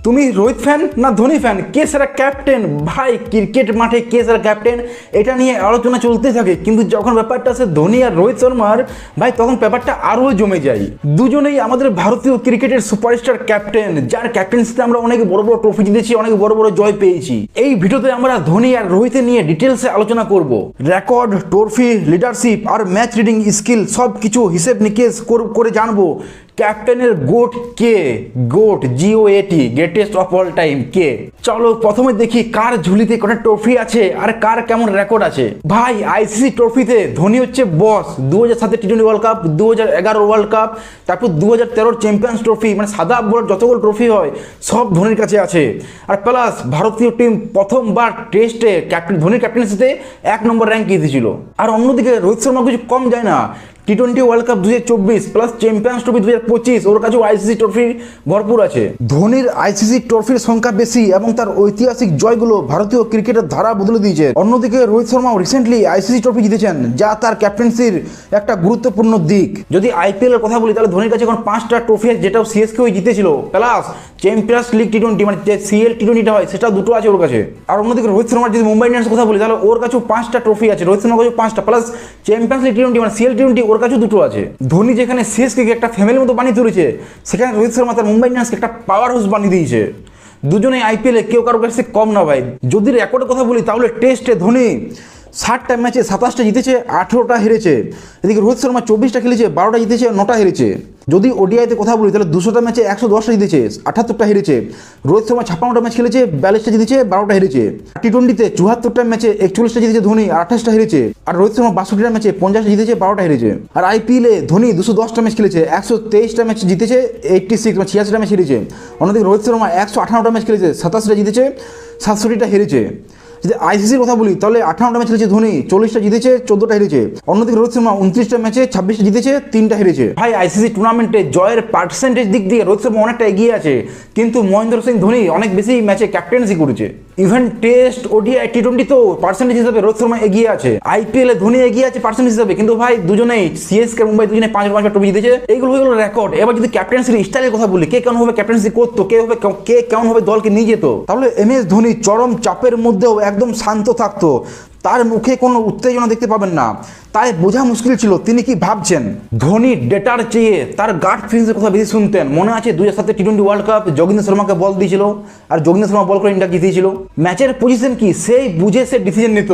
তুমি রোহিত ফ্যান না ধোনি ফ্যান, কে সেরা ক্যাপ্টেন? ভাই ক্রিকেট মাঠে কে সেরা ক্যাপ্টেন এটা নিয়ে আলোচনা চলতে থাকে, কিন্তু যখন ব্যাপারটা আছে ধোনি আর রোহিত শর্মার, ভাই তখন ব্যাপারটা আরও জমে যায়। দুজনেই আমাদের ভারতীয় ক্রিকেটের সুপারস্টার ক্যাপ্টেন, যার ক্যাপ্টেন্সিতে আমরা অনেক বড় বড় ট্রফি জিতেছি, অনেক বড় বড় জয় পেয়েছি। এই ভিডিওতে আমরা ধোনি আর রোহিতের নিয়ে ডিটেলসে আলোচনা করব। রেকর্ড, ট্রফি, লিডারশিপ আর ম্যাচ রিডিং স্কিল সব কিছু হিসেব নিকেশ করে জানবো ক্যাপ্টেনের গোট কে। GOAT GOAT, greatest of all time কে। চলো প্রথমে দেখি কার ঝুলিতে কটা ট্রফি আছে আর কার কেমন রেকর্ড আছে। ভাই ICC ট্রফিতে ধোনি হচ্ছে বস। 2007 T20 world cup, 2011 world cup, তারপর 2013 চ্যাম্পিয়ন্স ট্রফি, মানে সাদা বল যতগুলো ট্রফি হয় সব ধোনির কাছে আছে। আর প্লাস ভারতীয় টিম প্রথমবার টেস্টে ধোনির ক্যাপ্টেন্সিতে 1 নম্বর র্যাঙ্ক জিতেছিল। আর অন্যদিকে রোহিত শর্মা কিছু কম যায় না। T20 world cup 2024 plus champions trophy 2025, ওর কাছেও ICC ট্রফি ভরপুর আছে। ধোনির ICC ট্রফির সংখ্যা বেশি এবং তার ঐতিহাসিক জয়গুলো ভারতীয় ক্রিকেটের ধারা বদলে দিয়েছে। অন্যদিকে রোহিত শর্মাও রিসেন্টলি ICC ট্রফি জিতেছেন, যা তার ক্যাপ্টেন্সির একটা গুরুত্বপূর্ণ দিক। যদি IPL এর কথা বলি তাহলে ধোনির কাছে এখন 5টা ট্রফি আছে, যেটাও CSK জিতেছিল, প্লাস চ্যাম্পিয়ন্স লিগ টি20 মানে যে CL টি20টা হয় সেটা দুটো আছে ওর কাছে। আর অন্যদিকে রোহিত শর্মার যদি মুম্বাই ইন্ডিয়ান্সের কথা বলি তাহলে ওর কাছেও 5টা ট্রফি আছে, রোহিত শর্মার কাছে 5টা, প্লাস চ্যাম্পিয়ন্স লিগ টি20 মানে CL টি20 ওর কাছেও দুটো আছে। ধোনি যেখানে CSKকে একটা ফ্যামিলির মতো বানিয়ে তুলেছে, সেখানে রোহিত শর্মা তার মুম্বাই ইন্ডিয়ান্সকে একটা পাওয়ার হাউস বানিয়ে দিয়েছে। দুজনে IPL এ কেউ কারোর কাছে কম না ভাই। যদি রেকর্ডের কথা বলি তাহলে টেস্টে ধোনি 60টা ম্যাচে 27টা জিতেছে, 18টা হেরেছে। এদিকে রোহিত শর্মা 24টা খেলেছে, 12টা জিতেছে, 9টা হেরেছে। যদি ODIতে কথা বলি তাহলে 200টা ম্যাচে 110টা জিতেছে, 78টা হেরেছে। রোহিত শর্মা 56টা ম্যাচ খেলেছে, 42টা জিতেছে, 12টা হেরেছে। টি20তে 74টা ম্যাচে 41টা জিতেছে ধোনি, আর 28টা হেরেছে। আর রোহিত শর্মা 62টা ম্যাচে 50টা জিতেছে, 12টা হেরেছে। আর IPL এ ধোনি 210টা ম্যাচ খেলেছে, 123টা ম্যাচ জিতেছে, 86 মানে 86টা ম্যাচ হেরেছে। অন্যদিকে রোহিত শর্মা 158টা ম্যাচ খেলেছে, 87টা জিতেছে, 67টা হেরেছে। যদি ICCর কথা বলি তাহলে 58টা ম্যাচ খেলেছে ধোনি, 40টা জিতেছে, 14টা হেরেছে। অন্যদিকে রোহিত শর্মা 29টা ম্যাচে 26টা জিতেছে, 3টা হেরেছে। ভাই ICC টুর্নামেন্টে জয়ের পার্সেন্টেজ দিক দিয়ে রোহিত শর্মা অনেকটা এগিয়ে আছে, কিন্তু মহেন্দ্র সিং ধোনি অনেক বেশি ম্যাচে ক্যাপ্টেন্সি করেছে। ইভেন টেস্ট, ODI, টি20 তো পার্সেন্টেজ হিসাবে রোহিত শর্মা এগিয়ে আছে। IPL এ ধোনি এগিয়ে আছে পার্সেন্টেজ হিসাবে, কিন্তু ভাই দুজনেই CSK মুম্বাই দুজনে 5বার ট্রফি জিতেছে, এইগুলো হয়ে গেল রেকর্ড। এবার যদি ক্যাপ্টেন্সির স্টাইলের কথা বলি, কে কেমন ভাবে ক্যাপ্টেন্সি করতো, কে কেমন ভাবে দলকে নিয়ে যেত, তাহলে MS ধোনি চরম চাপের মধ্যেও একদম শান্ত থাকতো, তার মুখে কোনো উত্তেজনা দেখতে পাবেন না। তাই বোঝা মুশকিল ছিল তিনি কি ভাবছেন। ধোনি ডেটার চেয়ে তার গাট ফিলিংসের কথা বেশি শুনতেন। মনে আছে 2007 টি20 ওয়ার্ল্ড কাপ যোগেন্দ্র শর্মাকে বল দিয়েছিল আর যোগেন্দ্র শর্মা বল করে ইন্ডিয়া জিতিয়েছিল। ম্যাচের পজিশন কি সেই বুঝে সে ডিসিশন নিত,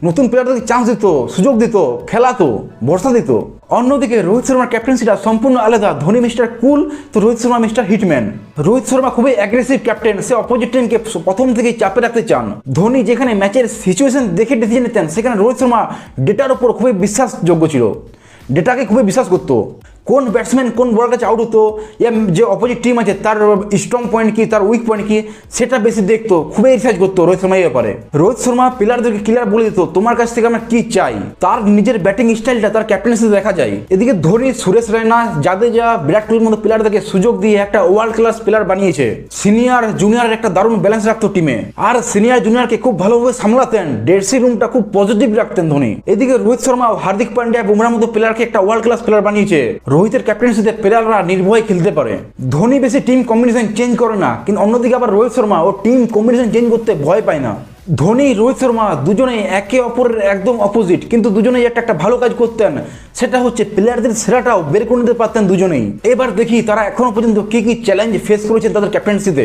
নতুন প্লেয়ারদেরকে চান্স দিত, সুযোগ দিত, খেলাতো, ভরসা দিত। অন্যদিকে রোহিত শর্মার ক্যাপ্টেন্সিটা সম্পূর্ণ আলাদা। ধোনি মিস্টার কুল, তো রোহিত শর্মা মিস্টার হিটম্যান। রোহিত শর্মা খুবই অ্যাগ্রেসিভ ক্যাপ্টেন, সে অপোজিট টিমকে প্রথম থেকেই চাপে রাখতে চান। ধোনি যেখানে ম্যাচের সিচুয়েশন দেখে ডিসিশন নিতেন, সেখানে রোহিত শর্মা ডেটার উপর খুবই বিশ্বাসযোগ্য ছিল, ডেটাকে খুবই বিশ্বাস করতো। কোন ব্যাটসম্যান কোন বলের কাছে আউট হতো, যে অপোজিট টিম আছে তার স্ট্রং পয়েন্ট কি, তার উইক পয়েন্ট কি, সেটা বেশি দেখতো, খুবই রিসার্চ করতো রোহিত শর্মা এই ব্যাপারে। রোহিত শর্মা প্লেয়ারদেরকে ক্লিয়ার বলে দিত তোমার কাছ থেকে আমরা কি চাই। তার নিজের ব্যাটিং স্টাইলটা তার ক্যাপ্টেন্সিতে দেখা যায়। এদিকে ধোনি, সুরেশ রায়না, জাদেজা, বিরাট কোহলির মতো প্লেয়ারদেরকে সুযোগ দিয়ে একটা ওয়ার্ল্ড ক্লাস প্লেয়ার বানিয়েছে। সিনিয়র জুনিয়র একটা দারুণ ব্যালেন্স রাখতো টিমে, আর সিনিয়র জুনিয়রকে খুব ভালোভাবে সামলাতেন। ড্রেসিং রুমটা খুব পজিটিভ রাখতেন ধোনি। এদিকে রোহিত শর্মা, হার্দিক পান্ডিয়া, বুমরার মতো প্লেয়ারকে একটা ওয়ার্ল্ড ক্লাস প্লেয়ার বানিয়েছে। রোহিতের ক্যাপ্টেন্সিতে প্লেয়াররা নির্ভয়ে খেলতে পারে। ধোনি বেশি টিম কম্বিনেশন চেঞ্জ করে না, কিন্তু অন্যদিকে আবার রোহিত শর্মা ও টিম কম্বিনেশন চেঞ্জ করতে ভয় পায় না। ধোনি, রোহিত শর্মা দুজনেই একে অপরের একদম অপোজিট, কিন্তু দুজনেই একটা ভালো কাজ করতেন, সেটা হচ্ছে প্লেয়ারদের সেরাটাও বের করে নিতে পারতেন দুজনেই। এবার দেখি তারা এখনো পর্যন্ত কি কি চ্যালেঞ্জ ফেস করেছেন তাদের ক্যাপ্টেন্সিতে।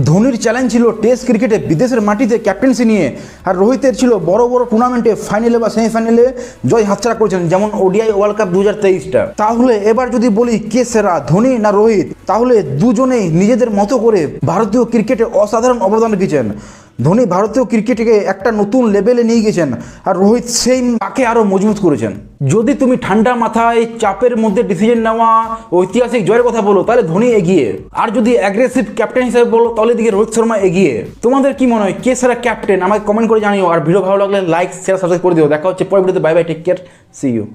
ধোনির চ্যালেঞ্জ ছিল টেস্ট ক্রিকেটে বিদেশের মাটিতে ক্যাপ্টেন্সি নিয়ে, আর রোহিতের ছিল বড় বড় টুর্নামেন্টে ফাইনালে বা সেমিফাইনালে জয় হাতছাড়া করেছেন, যেমন ODI ওয়ার্ল্ড কাপ 2023টা। তাহলে এবার যদি বলি কে সেরা, ধোনি না রোহিত, তাহলে দুজনেই নিজেদের মতো করে ভারতীয় ক্রিকেটে অসাধারণ অবদান রেখেছেন। ধোনি ভারতীয় ক্রিকেটকে একটা নতুন লেভেলে নিয়ে গেছেন, আর রোহিত সেই তাকে আরও মজবুত করেছেন। যদি তুমি ঠান্ডা মাথায় চাপের মধ্যে ডিসিশন নেওয়া ঐতিহাসিক জয়ের কথা বলো তাহলে ধোনি এগিয়ে, আর যদি অ্যাগ্রেসিভ ক্যাপ্টেন হিসেবে বলো তাহলে দিকে রোহিত শর্মা এগিয়ে। তোমাদের কি মনে হয় কে সেরা ক্যাপ্টেন? আমাকে কমেন্ট করে জানিও, আর ভিডিও ভালো লাগলে লাইক, শেয়ার, সাবস্ক্রাইব করে দিও। দেখা হচ্ছে পরের ভিডিওতে। Bye bye, take care, see you.